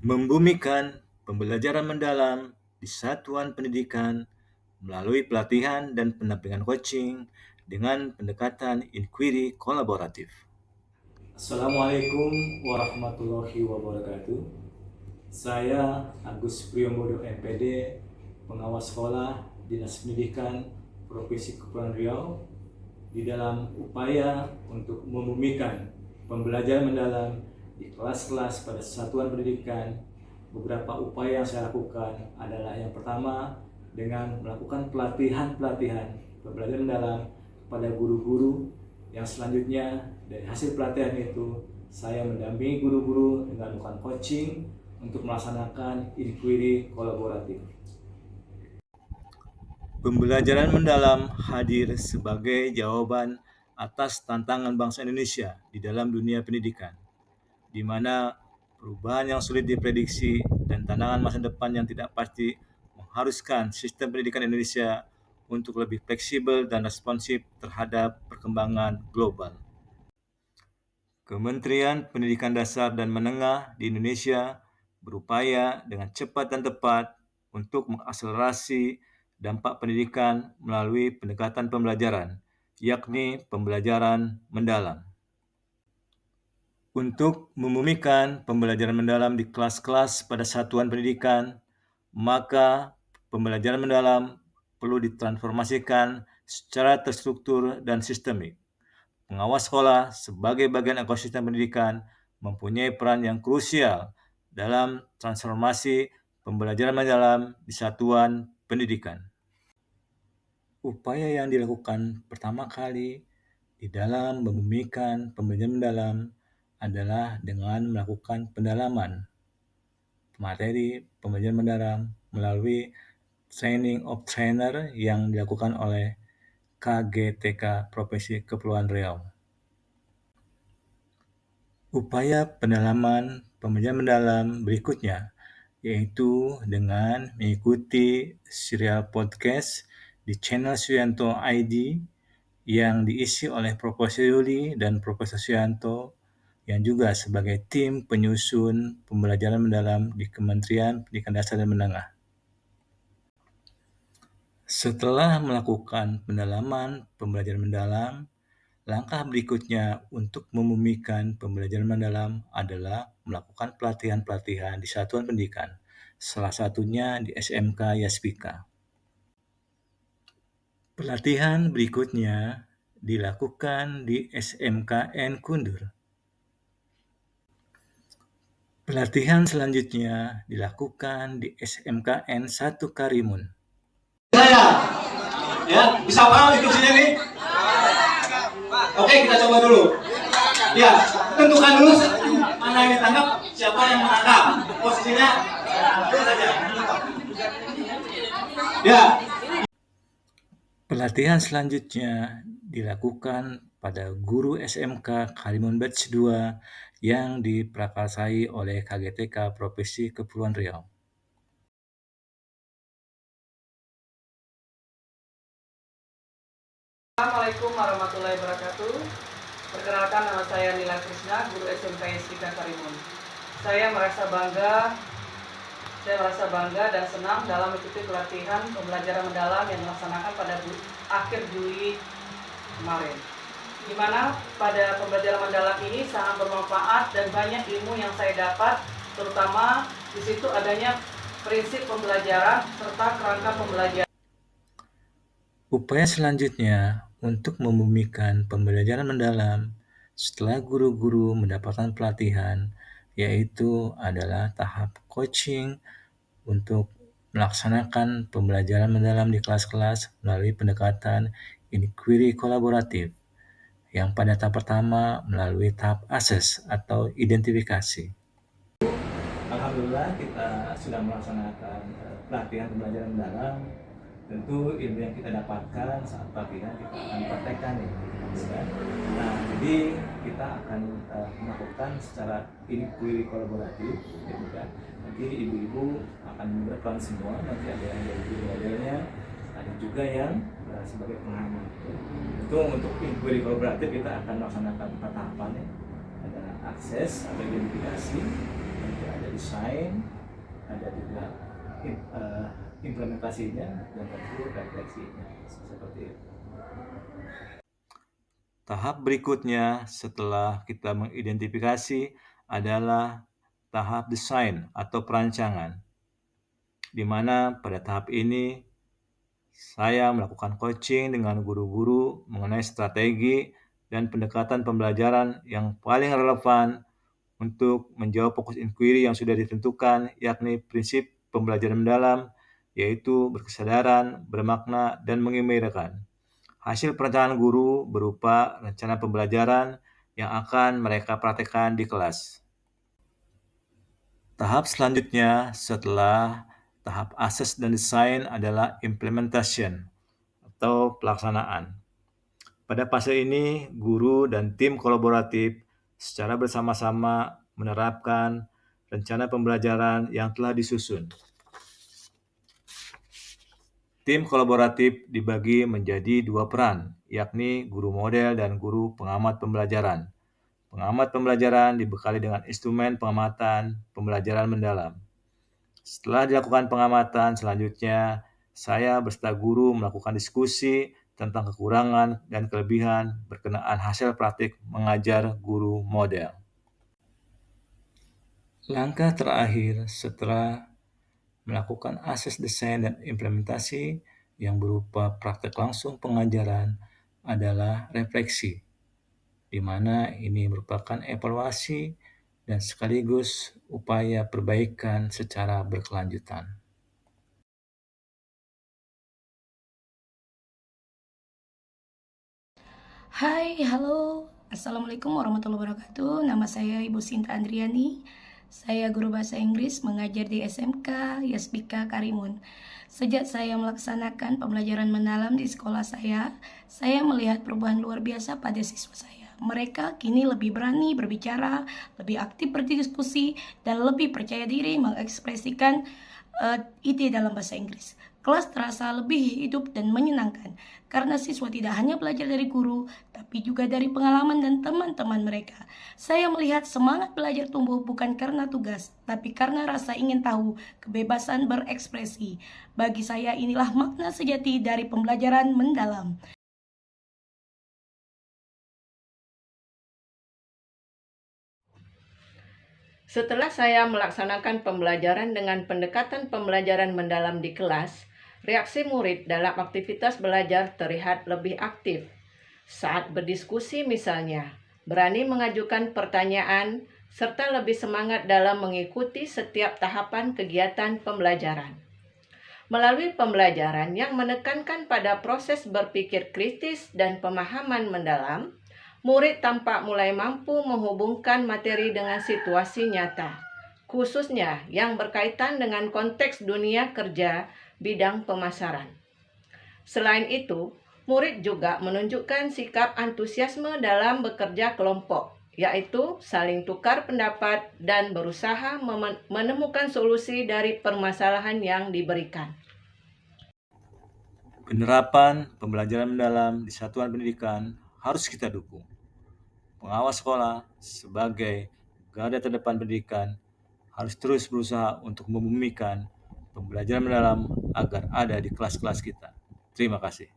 Membumikan pembelajaran mendalam di satuan pendidikan melalui pelatihan dan pendampingan coaching dengan pendekatan inquiry kolaboratif. Assalamualaikum warahmatullahi wabarakatuh. Saya Agus Priyobodo MPD, pengawas sekolah Dinas Pendidikan Provinsi Kepulauan Riau, di dalam upaya untuk membumikan pembelajaran mendalam di kelas-kelas pada satuan pendidikan. Beberapa upaya yang saya lakukan adalah yang pertama dengan melakukan pelatihan pembelajaran mendalam kepada guru-guru. Yang selanjutnya dari hasil pelatihan itu saya mendampingi guru-guru dengan melakukan coaching untuk melaksanakan inquiry kolaboratif. Pembelajaran mendalam hadir sebagai jawaban atas tantangan bangsa Indonesia di dalam dunia pendidikan, di mana perubahan yang sulit diprediksi dan tantangan masa depan yang tidak pasti mengharuskan sistem pendidikan Indonesia untuk lebih fleksibel dan responsif terhadap perkembangan global. Kementerian Pendidikan Dasar dan Menengah di Indonesia berupaya dengan cepat dan tepat untuk mengakselerasi dampak pendidikan melalui pendekatan pembelajaran, yakni pembelajaran mendalam. Untuk membumikan pembelajaran mendalam di kelas-kelas pada satuan pendidikan, maka pembelajaran mendalam perlu ditransformasikan secara terstruktur dan sistemik. Pengawas sekolah sebagai bagian ekosistem pendidikan mempunyai peran yang krusial dalam transformasi pembelajaran mendalam di satuan pendidikan. Upaya yang dilakukan pertama kali di dalam membumikan pembelajaran mendalam adalah dengan melakukan pendalaman materi pembelajaran mendalam melalui training of trainer yang dilakukan oleh KGTK Provinsi Kepulauan Riau. Upaya pendalaman pembelajaran mendalam berikutnya yaitu dengan mengikuti serial podcast di channel Suyanto ID yang diisi oleh Profesor Yuli dan Profesor Suyanto yang juga sebagai tim penyusun pembelajaran mendalam di Kementerian Pendidikan Dasar dan Menengah. Setelah melakukan pendalaman pembelajaran mendalam, langkah berikutnya untuk membumikan pembelajaran mendalam adalah melakukan pelatihan-pelatihan di satuan pendidikan, salah satunya di SMK Yaspika. Pelatihan berikutnya dilakukan di SMKN Kundur. Pelatihan selanjutnya dilakukan di SMKN 1 Karimun. Saya, ya, bisa paham instruksinya nih? Oke, kita coba dulu. Ya, tentukan dulu mana yang ditangkap, siapa yang menangkap. Posisinya saja. Ya. Pelatihan selanjutnya dilakukan pada guru SMK Karimun Batch 2 yang diprakarsai oleh KGTK Provinsi Kepulauan Riau. Assalamualaikum warahmatullahi wabarakatuh. Perkenalkan, nama saya Nila Krisna, guru SMK Yaspika Karimun. Saya merasa bangga dan senang dalam mengikuti pelatihan pembelajaran mendalam yang dilaksanakan pada akhir Juli kemarin. Di mana pada pembelajaran mendalam ini sangat bermanfaat dan banyak ilmu yang saya dapat, terutama di situ adanya prinsip pembelajaran serta kerangka pembelajaran. Upaya selanjutnya untuk membumikan pembelajaran mendalam setelah guru-guru mendapatkan pelatihan yaitu adalah tahap coaching untuk melaksanakan pembelajaran mendalam di kelas-kelas melalui pendekatan inquiry kolaboratif yang pada tahap pertama melalui tahap assess atau identifikasi. Alhamdulillah kita sudah melaksanakan pelatihan pembelajaran mendalam. Tentu ilmu yang kita dapatkan saat pelatihan kita akan praktekkan nih. Nah, jadi kita akan melakukan secara inquiry kolaboratif, gitu kan. Nanti ibu-ibu akan berperan semua, nanti ada yang jadi modelnya, ada juga yang sebagai pengamat. Itu untuk inquiry kolaboratif kita akan melaksanakan 4 tahapan ya. Ada akses atau identifikasi, nanti ada desain, desain, ada juga implementasinya, dan tentu refleksinya. Seperti itu. Tahap berikutnya setelah kita mengidentifikasi adalah tahap desain atau perancangan, di mana pada tahap ini saya melakukan coaching dengan guru-guru mengenai strategi dan pendekatan pembelajaran yang paling relevan untuk menjawab fokus inquiry yang sudah ditentukan, yakni prinsip pembelajaran mendalam, yaitu berkesadaran, bermakna, dan mengembirakan. Hasil perencanaan guru berupa rencana pembelajaran yang akan mereka praktekkan di kelas. Tahap selanjutnya setelah tahap assess dan desain adalah implementation atau pelaksanaan. Pada fase ini, guru dan tim kolaboratif secara bersama-sama menerapkan rencana pembelajaran yang telah disusun. Tim kolaboratif dibagi menjadi dua peran, yakni guru model dan guru pengamat pembelajaran. Pengamat pembelajaran dibekali dengan instrumen pengamatan pembelajaran mendalam. Setelah dilakukan pengamatan, selanjutnya saya beserta guru melakukan diskusi tentang kekurangan dan kelebihan berkenaan hasil praktik mengajar guru model. Langkah terakhir setelah melakukan akses desain dan implementasi yang berupa praktek langsung pengajaran adalah refleksi, di mana ini merupakan evaluasi dan sekaligus upaya perbaikan secara berkelanjutan. Hai, halo. Assalamualaikum warahmatullahi wabarakatuh. Nama saya Ibu Sinta Andriani. Saya guru bahasa Inggris mengajar di SMK Yasbika Karimun. Sejak saya melaksanakan pembelajaran mendalam di sekolah saya melihat perubahan luar biasa pada siswa saya. Mereka kini lebih berani berbicara, lebih aktif berdiskusi, dan lebih percaya diri mengekspresikan ide dalam bahasa Inggris. Kelas terasa lebih hidup dan menyenangkan karena siswa tidak hanya belajar dari guru, tapi juga dari pengalaman dan teman-teman mereka. Saya melihat semangat belajar tumbuh bukan karena tugas, tapi karena rasa ingin tahu, kebebasan berekspresi. Bagi saya inilah makna sejati dari pembelajaran mendalam. Setelah saya melaksanakan pembelajaran dengan pendekatan pembelajaran mendalam di kelas, reaksi murid dalam aktivitas belajar terlihat lebih aktif. Saat berdiskusi misalnya, berani mengajukan pertanyaan, serta lebih semangat dalam mengikuti setiap tahapan kegiatan pembelajaran. Melalui pembelajaran yang menekankan pada proses berpikir kritis dan pemahaman mendalam, murid tampak mulai mampu menghubungkan materi dengan situasi nyata, khususnya yang berkaitan dengan konteks dunia kerja bidang pemasaran. Selain itu, murid juga menunjukkan sikap antusiasme dalam bekerja kelompok, yaitu saling tukar pendapat dan berusaha menemukan solusi dari permasalahan yang diberikan. Penerapan pembelajaran mendalam di satuan pendidikan harus kita dukung. Pengawas sekolah sebagai garda terdepan pendidikan harus terus berusaha untuk membumikan pembelajaran mendalam agar ada di kelas-kelas kita. Terima kasih.